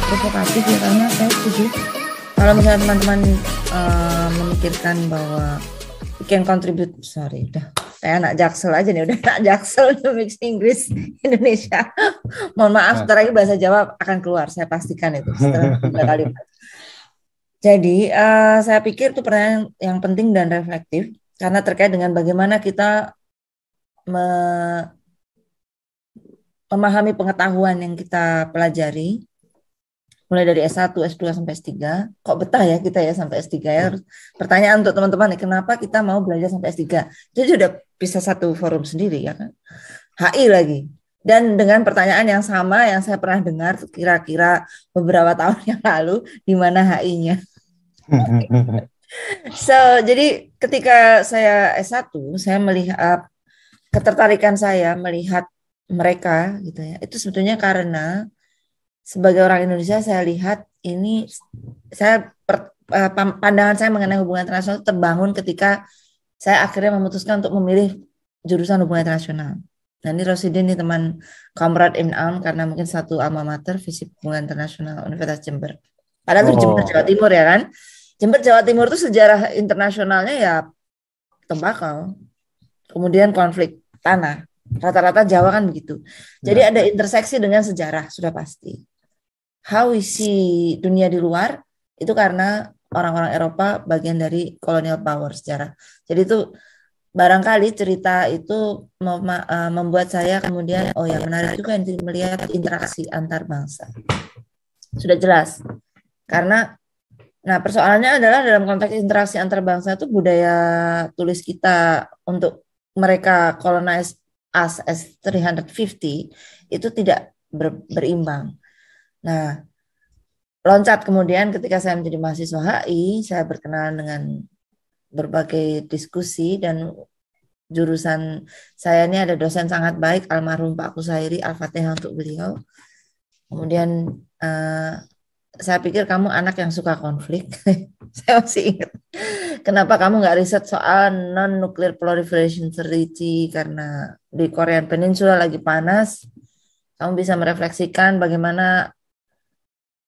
provokatif ya, karena saya setuju kalau misalnya teman-teman memikirkan bahwa we can contribute, sorry, udah kayak anak Jaksel aja nih, udah anak Jaksel mix Inggris Indonesia. Mohon maaf, sebentar lagi bahasa Jawa akan keluar, saya pastikan itu setelah 3 kali. Jadi saya pikir itu pertanyaan yang penting dan reflektif karena terkait dengan bagaimana kita memahami pengetahuan yang kita pelajari mulai dari S1, S2 sampai S3. Kok betah ya kita ya sampai S3 ya? Pertanyaan untuk teman-teman nih, kenapa kita mau belajar sampai S3? Itu sudah bisa satu forum sendiri ya kan? HI lagi. Dan dengan pertanyaan yang sama yang saya pernah dengar kira-kira beberapa tahun yang lalu, di mana HI-nya? Jadi ketika saya S1, saya melihat ketertarikan saya melihat mereka gitu ya. Itu sebetulnya karena sebagai orang Indonesia saya lihat ini pandangan saya mengenai hubungan internasional terbangun ketika saya akhirnya memutuskan untuk memilih jurusan hubungan internasional. Nah ini Rosidin nih teman Kamrat Im karena mungkin satu alma mater Fisip Hubungan Internasional Universitas Jember. Padahal itu Jember Jawa Timur ya kan. Jember Jawa Timur itu sejarah internasionalnya ya tembakau, kemudian konflik tanah. Rata-rata Jawa kan begitu. Jadi ada interseksi dengan sejarah sudah pasti. How we see dunia di luar itu karena orang-orang Eropa bagian dari colonial power sejarah. Jadi itu barangkali cerita itu membuat saya kemudian menarik juga melihat interaksi antar bangsa. Sudah jelas. Karena persoalannya adalah dalam konteks interaksi antar bangsa itu budaya tulis kita untuk mereka colonize us as 350 itu tidak berimbang. Nah, loncat kemudian ketika saya menjadi mahasiswa HI, saya berkenalan dengan berbagai diskusi dan jurusan saya ini ada dosen sangat baik, almarhum Pak Kusairi, Al-Fatihah untuk beliau. Kemudian saya pikir kamu anak yang suka konflik. Saya masih ingat. Kenapa kamu nggak riset soal non-nuclear proliferation treaty karena di Korean Peninsula lagi panas. Kamu bisa merefleksikan bagaimana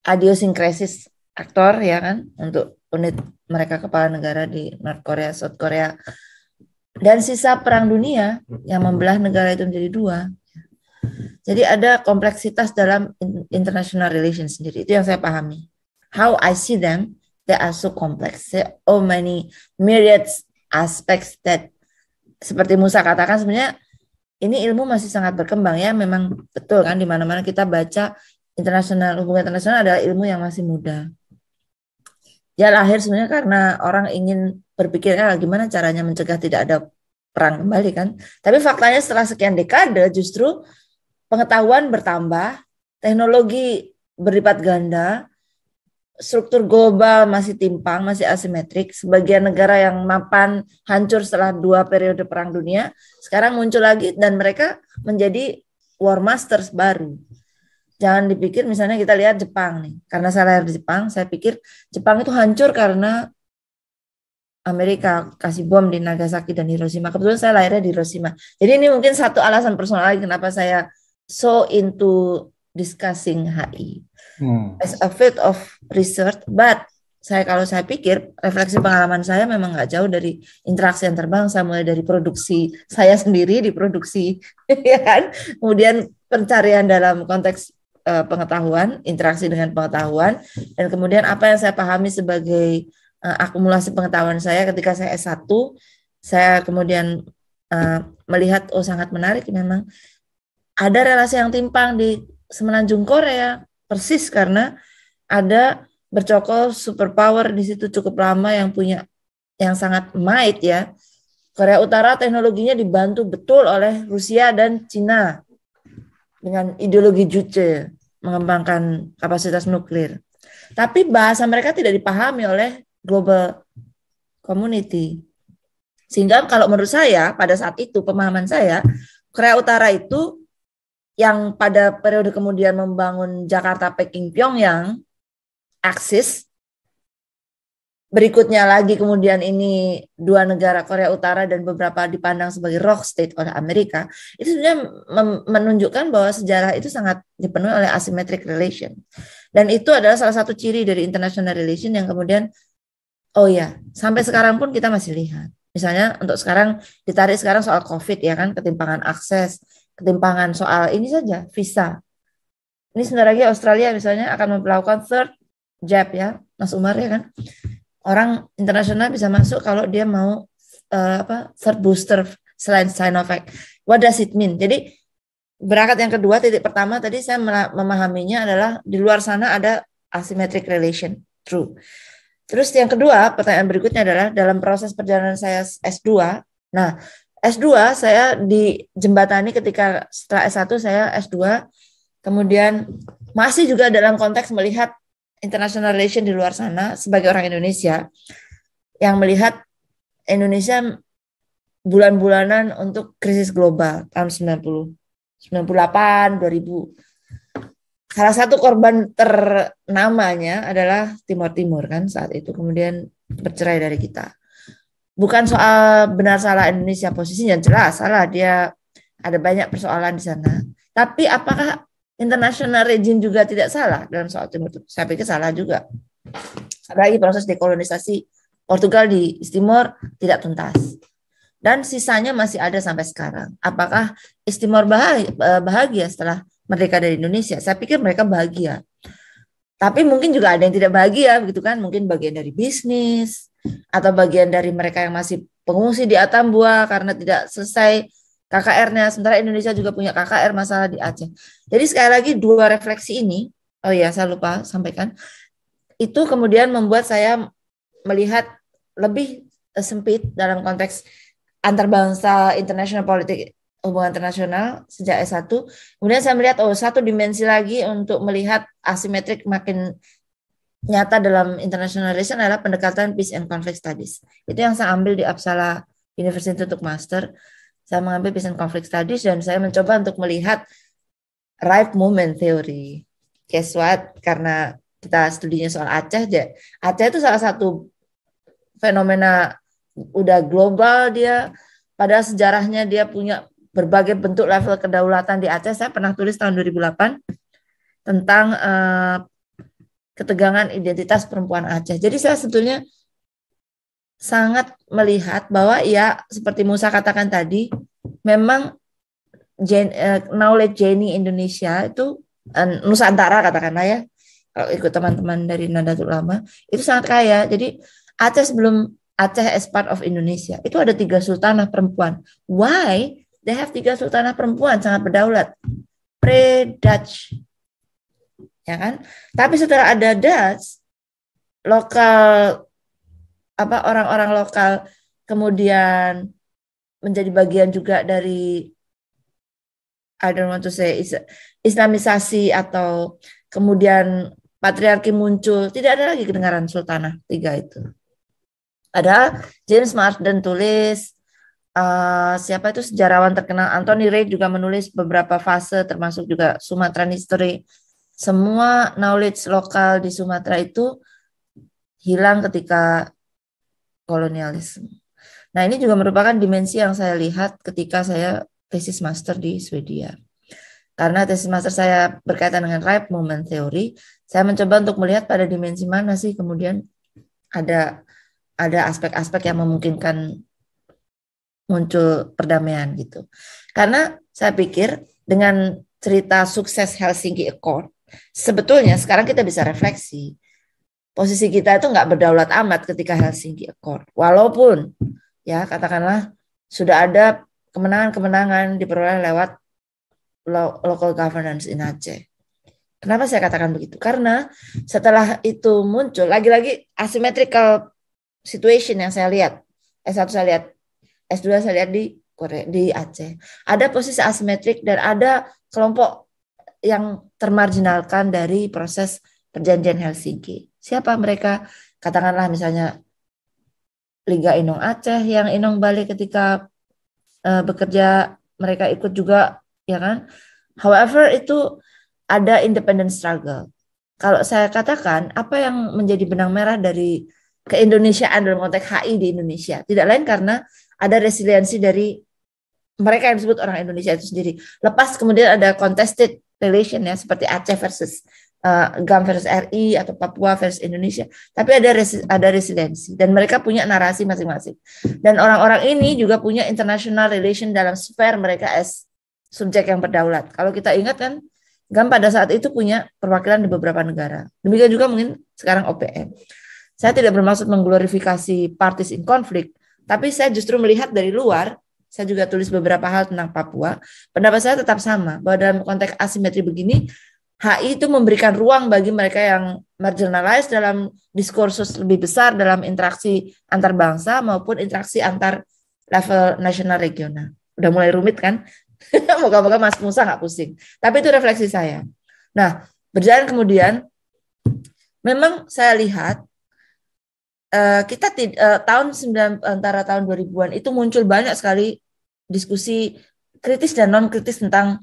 idiosinkresis aktor ya kan untuk unit mereka kepala negara di North Korea, South Korea dan sisa perang dunia yang membelah negara itu menjadi dua. Jadi ada kompleksitas dalam international relations sendiri, itu yang saya pahami. How I see them, they are so complex, so many myriad aspects that seperti Musa katakan sebenarnya ini ilmu masih sangat berkembang ya, memang betul kan di mana-mana kita baca hubungan internasional adalah ilmu yang masih muda. Ya lahir sebenarnya karena orang ingin berpikir gimana caranya mencegah tidak ada perang kembali kan. Tapi faktanya setelah sekian dekade justru pengetahuan bertambah, teknologi berlipat ganda, struktur global masih timpang, masih asimetrik. Sebagian negara yang mapan hancur setelah 2 periode perang dunia, sekarang muncul lagi dan mereka menjadi war masters baru. Jangan dipikir misalnya kita lihat Jepang nih. Karena saya lahir di Jepang, saya pikir Jepang itu hancur karena Amerika kasih bom di Nagasaki dan Hiroshima. Kebetulan saya lahirnya di Hiroshima. Jadi ini mungkin satu alasan personal lagi kenapa saya so into discussing HI. As a field of research, but kalau saya pikir refleksi pengalaman saya memang nggak jauh dari interaksi antar bangsa, mulai dari produksi saya sendiri diproduksi, ya kan? Kemudian pencarian dalam konteks pengetahuan, interaksi dengan pengetahuan, dan kemudian apa yang saya pahami sebagai akumulasi pengetahuan saya ketika saya S1, saya kemudian melihat sangat menarik memang ada relasi yang timpang di semenanjung Korea, persis karena ada bercokol superpower di situ cukup lama yang sangat might ya. Korea Utara teknologinya dibantu betul oleh Rusia dan Cina dengan ideologi Juche mengembangkan kapasitas nuklir. Tapi bahasa mereka tidak dipahami oleh global community. Sehingga kalau menurut saya pada saat itu pemahaman saya Korea Utara itu yang pada periode kemudian membangun Jakarta, Peking, Pyongyang, aksis berikutnya lagi kemudian ini dua negara Korea Utara dan beberapa dipandang sebagai rogue state oleh Amerika, itu sebenarnya menunjukkan bahwa sejarah itu sangat dipenuhi oleh asymmetric relation. Dan itu adalah salah satu ciri dari international relation yang kemudian, oh ya, sampai sekarang pun kita masih lihat. Misalnya untuk sekarang, ditarik sekarang soal COVID ya kan, ketimpangan akses, ketimpangan soal ini saja, visa. Ini sebentar lagi Australia misalnya akan melakukan third jab ya, Mas Umar ya kan. Orang internasional bisa masuk kalau dia mau third booster selain Sinovac. What does it mean? Jadi berangkat yang kedua, titik pertama tadi saya memahaminya adalah di luar sana ada asymmetric relation, true. Terus yang kedua, pertanyaan berikutnya adalah dalam proses perjalanan saya S2. Nah, S2 saya dijembatani ketika setelah S1 saya S2, kemudian masih juga dalam konteks melihat international relation di luar sana sebagai orang Indonesia yang melihat Indonesia bulan-bulanan untuk krisis global tahun 90, 98, 2000. Salah satu korban ternamanya adalah Timur Timur kan saat itu, kemudian bercerai dari kita. Bukan soal benar salah Indonesia, posisinya jelas salah, dia ada banyak persoalan di sana. Tapi apakah international regime juga tidak salah dalam soal Timur Timur? Saya pikir salah juga. Apalagi proses dekolonisasi Portugal di Timur tidak tuntas. Dan sisanya masih ada sampai sekarang. Apakah Timor bahagia setelah merdeka dari Indonesia? Saya pikir mereka bahagia. Tapi mungkin juga ada yang tidak bahagia, begitu kan? Mungkin bagian dari bisnis, atau bagian dari mereka yang masih pengungsi di Atambua karena tidak selesai KKR-nya. Sementara Indonesia juga punya KKR masalah di Aceh. Jadi sekali lagi dua refleksi ini, oh iya saya lupa sampaikan, itu kemudian membuat saya melihat lebih sempit dalam konteks antar bangsa, international politik, hubungan internasional sejak S1. Kemudian saya melihat satu dimensi lagi untuk melihat asimetrik makin nyata dalam international relation adalah pendekatan peace and conflict studies. Itu yang saya ambil di Uppsala University untuk master. Saya mengambil peace and conflict studies dan saya mencoba untuk melihat right moment theory. Guess what? Karena kita studinya soal Aceh aja. Aceh itu salah satu fenomena udah global dia, padahal sejarahnya dia punya berbagai bentuk level kedaulatan di Aceh. Saya pernah tulis tahun 2008 tentang ketegangan identitas perempuan Aceh. Jadi saya sebetulnya sangat melihat bahwa ya seperti Musa katakan tadi, memang knowledge journey Indonesia itu Nusantara katakanlah ya, kalau ikut teman-teman dari Nahdlatul Ulama itu sangat kaya. Jadi Aceh sebelum Aceh as part of Indonesia itu ada 3 sultanah perempuan. Why? They have 3 sultanah perempuan sangat berdaulat, pre-Dutch, ya kan? Tapi setelah ada Dutch, lokal orang-orang lokal kemudian menjadi bagian juga dari I don't want to say Islamisasi atau kemudian patriarki muncul, tidak ada lagi kedengaran sultanah 3 itu. Ada James Marsden tulis, siapa itu sejarawan terkenal Anthony Reid juga menulis beberapa fase termasuk juga Sumatran History. Semua knowledge lokal di Sumatera itu hilang ketika kolonialisme. Nah, ini juga merupakan dimensi yang saya lihat ketika saya tesis master di Swedia. Karena tesis master saya berkaitan dengan right moment theory, saya mencoba untuk melihat pada dimensi mana sih kemudian ada aspek-aspek yang memungkinkan muncul perdamaian gitu. Karena saya pikir dengan cerita sukses Helsinki Accord, sebetulnya sekarang kita bisa refleksi. Posisi kita itu nggak berdaulat amat ketika Helsinki Accord. Walaupun ya katakanlah sudah ada kemenangan-kemenangan diperoleh lewat local governance in Aceh. Kenapa saya katakan begitu? Karena setelah itu muncul, lagi-lagi asymmetrical situation yang saya lihat. S1 saya lihat, S2 saya lihat di Aceh. Ada posisi asimetrik dan ada kelompok yang termarginalkan dari proses perjanjian Helsinki. Siapa mereka? Katakanlah misalnya Liga Inong Aceh yang Inong balik ketika bekerja, mereka ikut juga, ya kan? However, itu ada independent struggle. Kalau saya katakan, apa yang menjadi benang merah dari keindonesiaan dalam konteks HI di Indonesia. Tidak lain karena ada resiliensi dari mereka yang disebut orang Indonesia itu sendiri. Lepas kemudian ada contested relation ya, seperti Aceh versus GAM versus RI atau Papua versus Indonesia. Tapi ada resiliensi dan mereka punya narasi masing-masing. Dan orang-orang ini juga punya international relation dalam sfer mereka as subjek yang berdaulat. Kalau kita ingat kan, GAM pada saat itu punya perwakilan di beberapa negara. Demikian juga mungkin sekarang OPM. Saya tidak bermaksud mengglorifikasi parties in conflict, tapi saya justru melihat dari luar. Saya juga tulis beberapa hal tentang Papua. Pendapat saya tetap sama, bahwa dalam konteks asimetri begini, HI itu memberikan ruang bagi mereka yang marginalized dalam diskursus lebih besar dalam interaksi antar bangsa maupun interaksi antar level nasional regional. Udah mulai rumit kan? Moga-moga Mas Musa nggak pusing. Tapi itu refleksi saya. Nah, berjalan kemudian, memang saya lihat kita antara tahun 2000-an itu muncul banyak sekali diskusi kritis dan non kritis tentang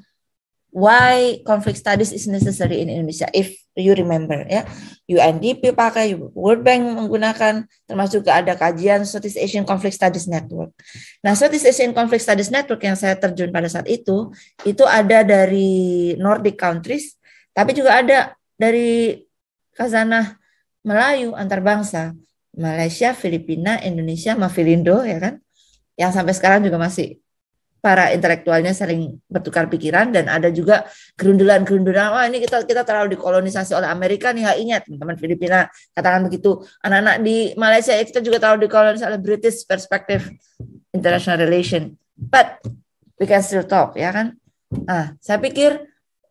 why conflict studies is necessary in Indonesia. If you remember ya, UNDP pakai, World Bank menggunakan, termasuk juga ada kajian Southeast Asian Conflict Studies Network. Nah, Southeast Asian Conflict Studies Network yang saya terjun pada saat itu ada dari Nordic countries, tapi juga ada dari khazanah Melayu antar bangsa, Malaysia, Filipina, Indonesia, Mafilindo ya kan, yang sampai sekarang juga masih para intelektualnya sering bertukar pikiran, dan ada juga gerundulan-gerundulan, wah ini kita terlalu dikolonisasi oleh Amerika nih HI-nya, teman-teman Filipina katakan begitu, anak-anak di Malaysia ya kita juga terlalu dikolonisasi oleh British Perspective International Relation, but we can still talk ya kan. Nah, saya pikir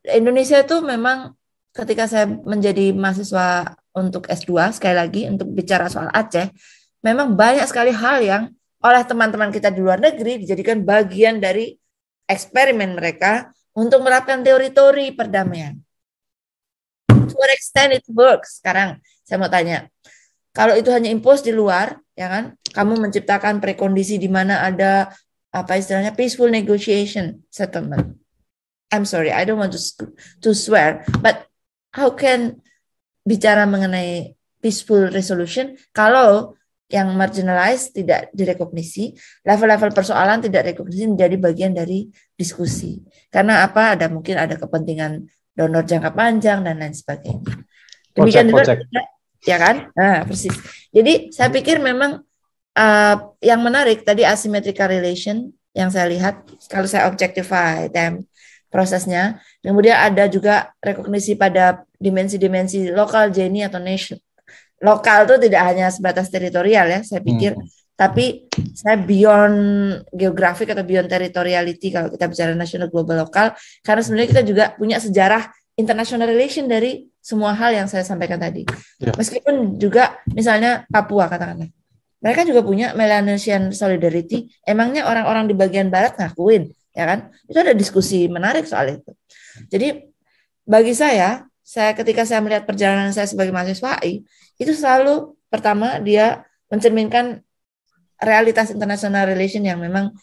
Indonesia itu memang ketika saya menjadi mahasiswa untuk S2, sekali lagi untuk bicara soal Aceh, memang banyak sekali hal yang oleh teman-teman kita di luar negeri dijadikan bagian dari eksperimen mereka untuk menerapkan teori-teori perdamaian. To what extent it works? Sekarang saya mau tanya, kalau itu hanya impose di luar, ya kan? Kamu menciptakan prekondisi di mana ada apa istilahnya peaceful negotiation settlement. I'm sorry, I don't want to swear, but how can bicara mengenai peaceful resolution kalau yang marginalized tidak direkognisi, level-level persoalan tidak direkognisi menjadi bagian dari diskusi. Karena apa? Mungkin ada kepentingan donor jangka panjang dan lain sebagainya. Demikian juga, ya kan? Nah, persis. Jadi saya pikir memang yang menarik tadi asymmetrical relation yang saya lihat, kalau saya objectify prosesnya, kemudian ada juga rekognisi pada dimensi-dimensi lokal, Jenny atau nation. Lokal itu tidak hanya sebatas teritorial ya, saya pikir, tapi saya beyond geografik atau beyond territoriality kalau kita bicara nasional, global, lokal, karena sebenarnya kita juga punya sejarah international relation dari semua hal yang saya sampaikan tadi. Ya. Meskipun juga misalnya Papua katakanlah, mereka juga punya Melanesian solidarity, emangnya orang-orang di bagian barat ngakuin, ya kan? Itu ada diskusi menarik soal itu. Jadi bagi saya ketika saya melihat perjalanan saya sebagai mahasiswa HI, itu selalu pertama dia mencerminkan realitas international relation yang memang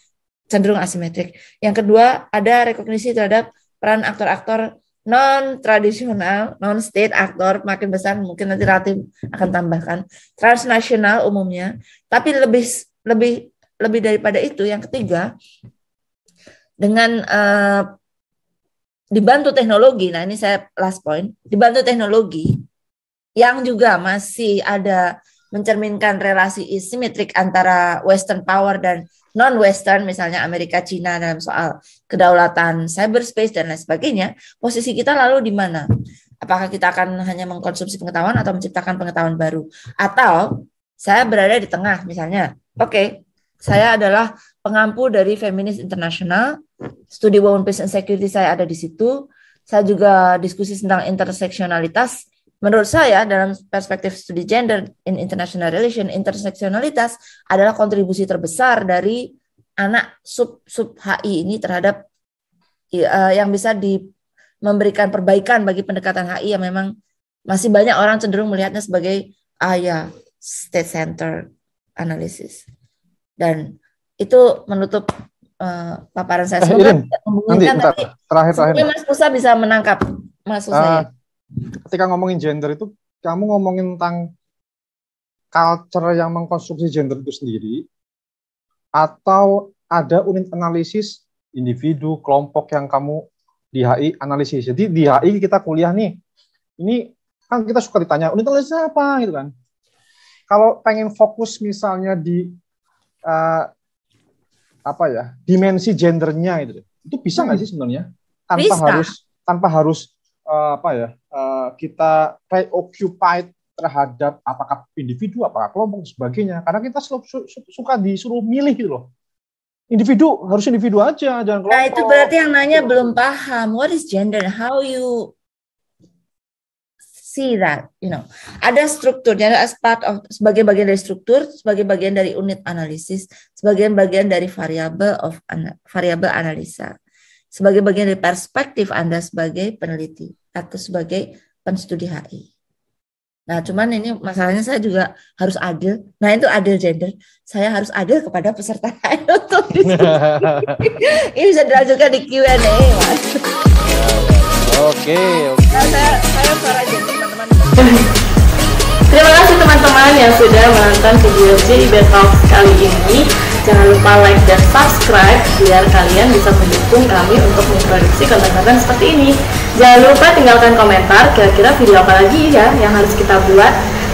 cenderung asimetrik. Yang kedua, ada rekognisi terhadap peran aktor-aktor non-tradisional, non-state aktor makin besar, mungkin nanti Ratih akan tambahkan, transnasional umumnya, tapi lebih daripada itu, yang ketiga, dengan dibantu teknologi, nah ini saya last point, dibantu teknologi yang juga masih ada mencerminkan relasi asimetrik antara Western power dan non-Western, misalnya Amerika, Cina dalam soal kedaulatan cyberspace dan lain sebagainya, posisi kita lalu di mana? Apakah kita akan hanya mengkonsumsi pengetahuan atau menciptakan pengetahuan baru? Atau saya berada di tengah, misalnya, oke, saya adalah pengampu dari Feminis Internasional, studi Women, Peace and Security saya ada di situ, saya juga diskusi tentang interseksionalitas. Menurut saya, dalam perspektif studi gender in international relation, interseksionalitas adalah kontribusi terbesar dari anak sub HI ini terhadap yang bisa memberikan perbaikan bagi pendekatan HI yang memang masih banyak orang cenderung melihatnya sebagai state center analysis. Dan itu menutup paparan saya. Semoga terakhir Mas Musa bisa menangkap maksud saya. Ketika ngomongin gender itu, kamu ngomongin tentang culture yang mengkonstruksi gender itu sendiri, atau ada unit analisis individu, kelompok yang kamu di HI analisis. Jadi di HI kita kuliah nih, ini kan kita suka ditanya, unit analisis apa gitu kan. Kalau pengen fokus misalnya di dimensi gendernya itu bisa nggak sih sebenarnya? Tanpa harus kita preoccupied terhadap apakah individu, apakah kelompok, dan sebagainya. Karena kita suka disuruh milih gitu loh. Individu, harus individu aja, jangan kelompok. Nah, itu berarti yang nanya belum paham. What is gender? How you see that? Ada strukturnya, as part of, sebagai bagian dari struktur, sebagai bagian dari unit analisis, sebagai bagian dari variabel analisa, sebagai bagian dari perspektif Anda sebagai peneliti atau sebagai penstudi HI. Nah, cuman ini masalahnya saya juga harus adil. Nah, itu adil gender. Saya harus adil kepada peserta HI untuk diskusi. Ini bisa dilanjutkan di Q&A, Mas. Oke. Nah, saya suara aja, teman-teman. Terima kasih teman-teman yang sudah menonton video JIB Talk kali ini. Jangan lupa like dan subscribe biar kalian bisa mendukung kami untuk memproduksi konten-konten seperti ini. Jangan lupa tinggalkan komentar kira-kira video apa lagi ya yang harus kita buat.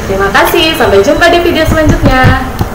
Terima kasih, sampai jumpa di video selanjutnya.